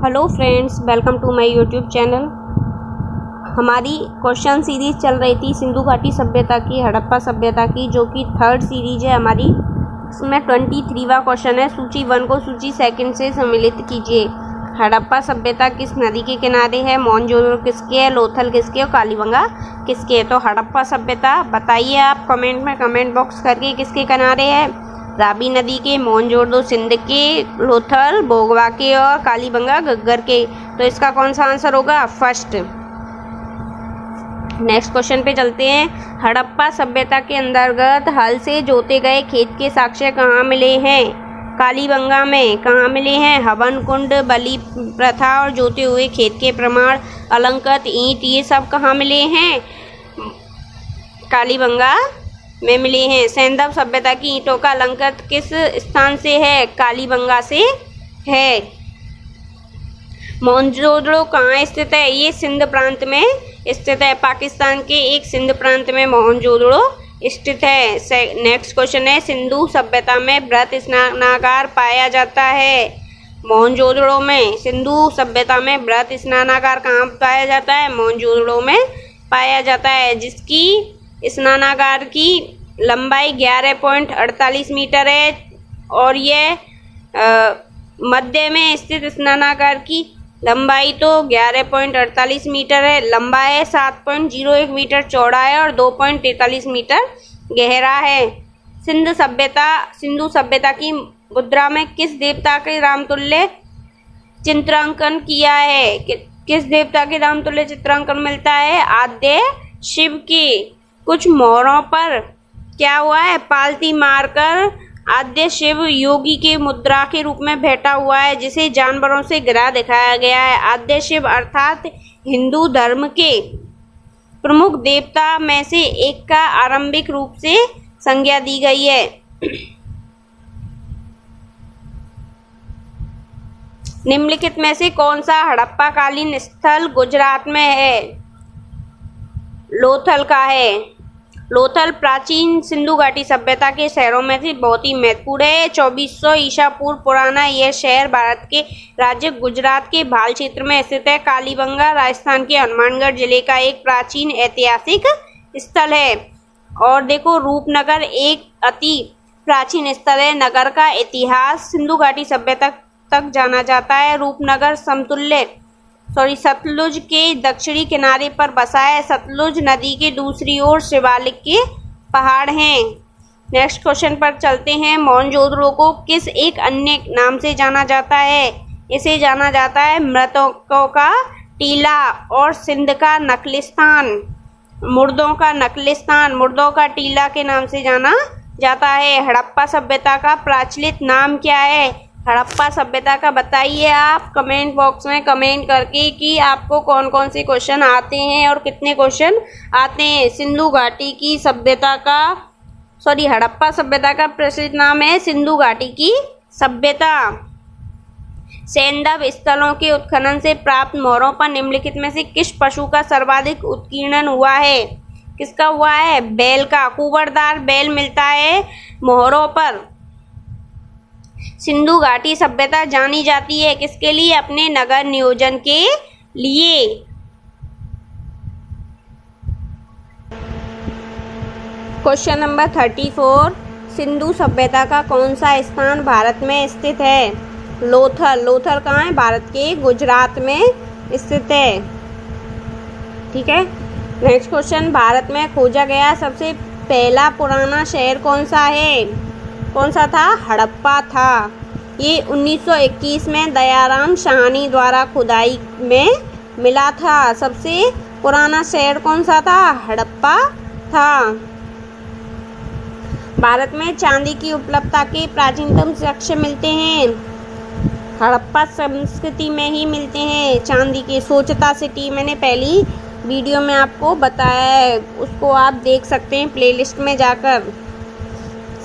Hello friends, welcome to my YouTube channel. हमारी question series चल रही थी सिंधु घाटी सभ्यता की, हड़प्पा सभ्यता की, जो कि थर्ड सीरीज है हमारी। इसमें 23वां क्वेश्चन है। सूची 1 को सूची 2 से सम्मिलित कीजिए। हड़प्पा सभ्यता किस नदी के किनारे है? मोहनजोदड़ो किसके है? लोथल किसके और कालीबंगा किसके है? तो हड़प्पा सभ्यता बताइए आप कमेंट में, कमेंट बॉक्स करके किसके किनारे है? रावी नदी के, मोहनजोदड़ो सिंध के, लोथल भोगवा के और कालीबंगा घग्गर के। तो इसका कौन सा आंसर होगा? फर्स्ट। नेक्स्ट क्वेश्चन पे चलते हैं। हड़प्पा सभ्यता के अंतर्गत हल से जोते गए खेत के साक्ष्य कहाँ मिले हैं? कालीबंगा में। कहाँ मिले हैं? हवन कुंड, बलि प्रथा और जोते हुए खेत के प्रमाण, अलंकृत ईंट, ये सब कहाँ मिले हैं? कालीबंगा में मिले हैं। सैंधव सभ्यता की ईंटों का अलंकृत किस स्थान से है? कालीबंगा से है। मोहनजोदड़ो कहाँ स्थित है? ये सिंध प्रांत में स्थित है। पाकिस्तान के एक सिंध प्रांत में मोहनजोदड़ो स्थित है। नेक्स्ट क्वेश्चन है। सिंधु सभ्यता में वृत्त स्नानागार पाया जाता है? मोहनजोदड़ो में। सिंधु सभ्यता में वृत्त स्नानागार कहाँ पाया जाता है? मोहनजोदड़ो में पाया जाता है, जिसकी स्नानागार की लंबाई 11.48 मीटर है और यह मध्य में स्थित स्नानागार की लंबाई तो 11.48 मीटर है, लंबा है, 7.01 मीटर चौड़ा है और 2.43 मीटर गहरा है। सिंधु सभ्यता की मुद्रा में किस देवता के रामतुल्य चित्रांकन किया है? किस देवता के रामतुल्य चित्रांकन मिलता है? आद्य शिव की। कुछ मोहरों पर क्या हुआ है? पालती मारकर आद्य शिव योगी के मुद्रा के रूप में बैठा हुआ है, जिसे जानवरों से गिरा दिखाया गया है। आद्य शिव अर्थात हिंदू धर्म के प्रमुख देवता में से एक का आरंभिक रूप से संज्ञा दी गई है। निम्नलिखित में से कौन सा हड़प्पा कालीन स्थल गुजरात में है? लोथल का है। लोथल प्राचीन सिंधु घाटी सभ्यता के शहरों में से बहुत ही महत्वपूर्ण है। 2400 ईसा पूर्व पुराना यह शहर भारत के राज्य गुजरात के भाल क्षेत्र में स्थित है। कालीबंगा राजस्थान के हनुमानगढ़ जिले का एक प्राचीन ऐतिहासिक स्थल है। और देखो, रूपनगर एक अति प्राचीन स्थल है। नगर का इतिहास सिंधु घाटी सभ्यता तक जाना जाता है। रूपनगर सतलुज के दक्षिणी किनारे पर बसा है। सतलुज नदी के दूसरी ओर शिवालिक के पहाड़ हैं। नेक्स्ट क्वेश्चन पर चलते हैं। मोहनजोदड़ो को किस एक अन्य नाम से जाना जाता है? इसे जाना जाता है मृतकों का टीला और सिंध का नकलिस्तान, मुर्दों का नकलिस्तान, मुर्दों का टीला के नाम से जाना जाता है। हड़प्पा सभ्यता का प्रचलित नाम क्या है? हड़प्पा सभ्यता का बताइए आप कमेंट बॉक्स में कमेंट करके कि आपको कौन कौन से क्वेश्चन आते हैं और कितने क्वेश्चन आते हैं। सिंधु घाटी की सभ्यता का हड़प्पा सभ्यता का प्रसिद्ध नाम है सिंधु घाटी की सभ्यता। सैंधव स्थलों के उत्खनन से प्राप्त मोहरों पर निम्नलिखित में से किस पशु का सर्वाधिक उत्कीर्णन हुआ है? किसका हुआ है? बैल का। कुबरदार बैल मिलता है मोहरों पर। सिंधु घाटी सभ्यता जानी जाती है किसके लिए? अपने नगर नियोजन के लिए। Question number 34। सिंधु सभ्यता का कौन सा स्थान भारत में स्थित है? लोथल। लोथल कहाँ है? भारत के गुजरात में स्थित है। ठीक है। Next question. भारत में खोजा गया सबसे पहला पुराना शहर कौन सा है? कौन सा था? हड़प्पा था। ये 1921 में दयाराम साहनी द्वारा खुदाई में मिला था। सबसे पुराना शहर कौन सा था? हड़प्पा था। भारत में चांदी की उपलब्धता के प्राचीनतम साक्ष्य मिलते हैं हड़प्पा संस्कृति में ही मिलते हैं। चांदी के सोचता सिटी मैंने पहली वीडियो में आपको बताया है, उसको आप देख सकते हैं प्लेलिस्ट में जाकर।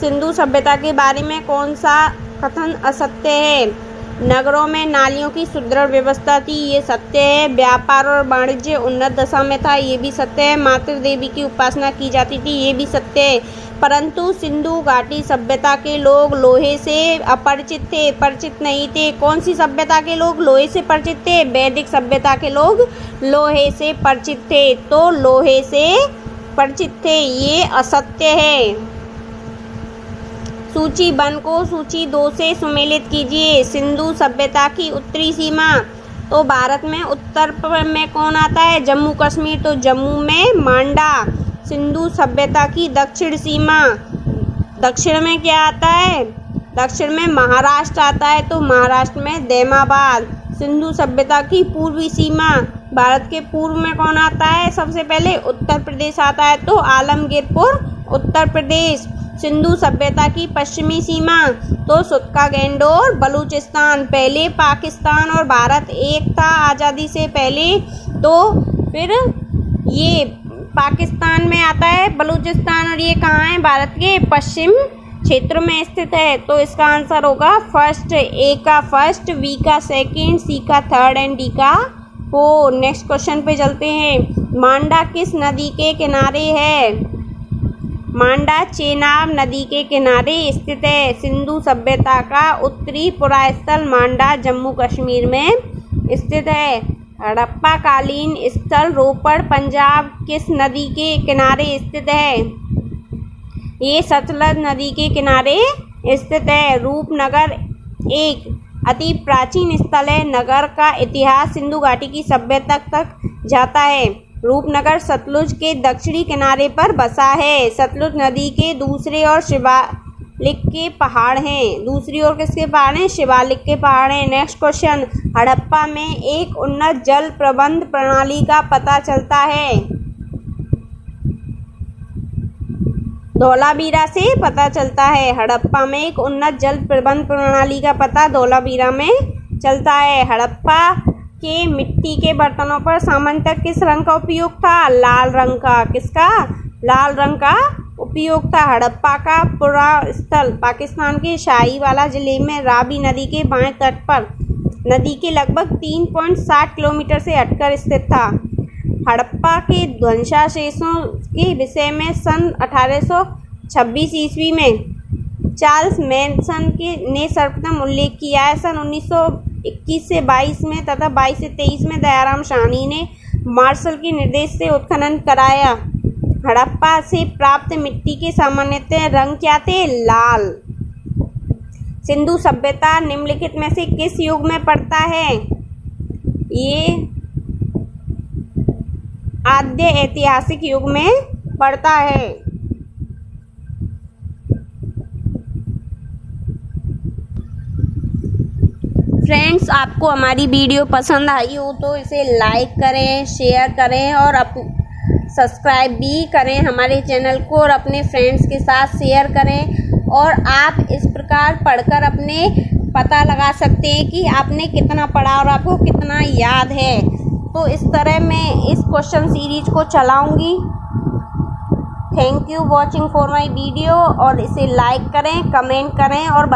सिंधु सभ्यता के बारे में कौन सा कथन असत्य है? नगरों में नालियों की सुदृढ़ व्यवस्था थी, ये सत्य है। व्यापार और वाणिज्य उन्नत दशा में था, ये भी सत्य है। मातृ देवी की उपासना की जाती थी, ये भी सत्य है। परंतु सिंधु घाटी सभ्यता के लोग लोहे से अपरिचित थे, परिचित नहीं थे। कौन सी सभ्यता के लोग लोहे से परिचित थे? वैदिक सभ्यता के लोग लोहे से परिचित थे, तो लोहे से परिचित थे, ये असत्य है। सूची 1 को सूची 2 से सुमेलित कीजिए। सिंधु सभ्यता की उत्तरी सीमा, तो भारत में उत्तर में कौन आता है? जम्मू कश्मीर, तो जम्मू में मांडा। सिंधु सभ्यता की दक्षिण सीमा, दक्षिण में क्या आता है? दक्षिण में महाराष्ट्र आता है, तो महाराष्ट्र में दैमाबाद। सिंधु सभ्यता की पूर्वी सीमा, भारत के पूर्व में कौन आता है? सबसे पहले उत्तर प्रदेश आता है, तो आलमगीरपुर, उत्तर प्रदेश। सिंधु सभ्यता की पश्चिमी सीमा, तो सुतका गैंडोर, बलूचिस्तान। पहले पाकिस्तान और भारत एक था आज़ादी से पहले, तो फिर ये पाकिस्तान में आता है बलूचिस्तान, और ये कहाँ है? भारत के पश्चिम क्षेत्र में स्थित है। तो इसका आंसर होगा फर्स्ट, ए का फर्स्ट, बी का सेकंड, सी का थर्ड एंड डी का फोर्थ। नेक्स्ट क्वेश्चन पे चलते हैं। मांडा किस नदी के किनारे है? मांडा चेनाब नदी के किनारे स्थित है। सिंधु सभ्यता का उत्तरी पुरास्थल मांडा जम्मू कश्मीर में स्थित है। हड़प्पा कालीन स्थल रोपड़ पंजाब किस नदी के किनारे स्थित है? ये सतलज नदी के किनारे स्थित है। रूपनगर एक अति प्राचीन स्थल है। नगर का इतिहास सिंधु घाटी की सभ्यता तक जाता है। रूपनगर सतलुज के दक्षिणी किनारे पर बसा है। सतलुज नदी के दूसरे ओर शिवालिक के पहाड़ हैं। दूसरी ओर किसके पहाड़ हैं? शिवालिक के पहाड़ हैं। Next question. हड़प्पा में एक उन्नत जल प्रबंध प्रणाली का पता चलता है। धौलावीरा से पता चलता है। हड़प्पा में एक उन्नत जल प्रबंध प्रणाली का पता धौलावीरा में चलता है। हड़प्पा के मिट्टी के बर्तनों पर सामान्यतः किस रंग का उपयोग था? लाल रंग का। किसका? लाल रंग का उपयोग था। हड़प्पा का पुरास्थल पाकिस्तान के शाहीवाला जिले में रावी नदी के बाएं तट पर नदी के लगभग 3.7 किलोमीटर से हटकर स्थित था। हड़प्पा के ध्वंसावशेषों के विषय में सन 1826 ईस्वी में चार्ल्स मैनसन ने सर्वप्रथम उल्लेख किया है। सन 1921 से 22 में तथा 22 से 23 में दयाराम साहनी ने मार्शल के निर्देश से उत्खनन कराया। हड़प्पा से प्राप्त मिट्टी के सामान्यतः रंग क्या थे? लाल। सिंधु सभ्यता निम्नलिखित में से किस युग में पड़ता है? ये आद्य ऐतिहासिक युग में पड़ता है। फ्रेंड्स, आपको हमारी वीडियो पसंद आई हो तो इसे लाइक करें, शेयर करें और सब्सक्राइब भी करें हमारे चैनल को, और अपने फ्रेंड्स के साथ शेयर करें। और आप इस प्रकार पढ़कर अपने पता लगा सकते हैं कि आपने कितना पढ़ा और आपको कितना याद है। तो इस तरह मैं इस क्वेश्चन सीरीज को चलाऊंगी। Thank you watching for my video, और इसे लाइक करें, कमेंट करें और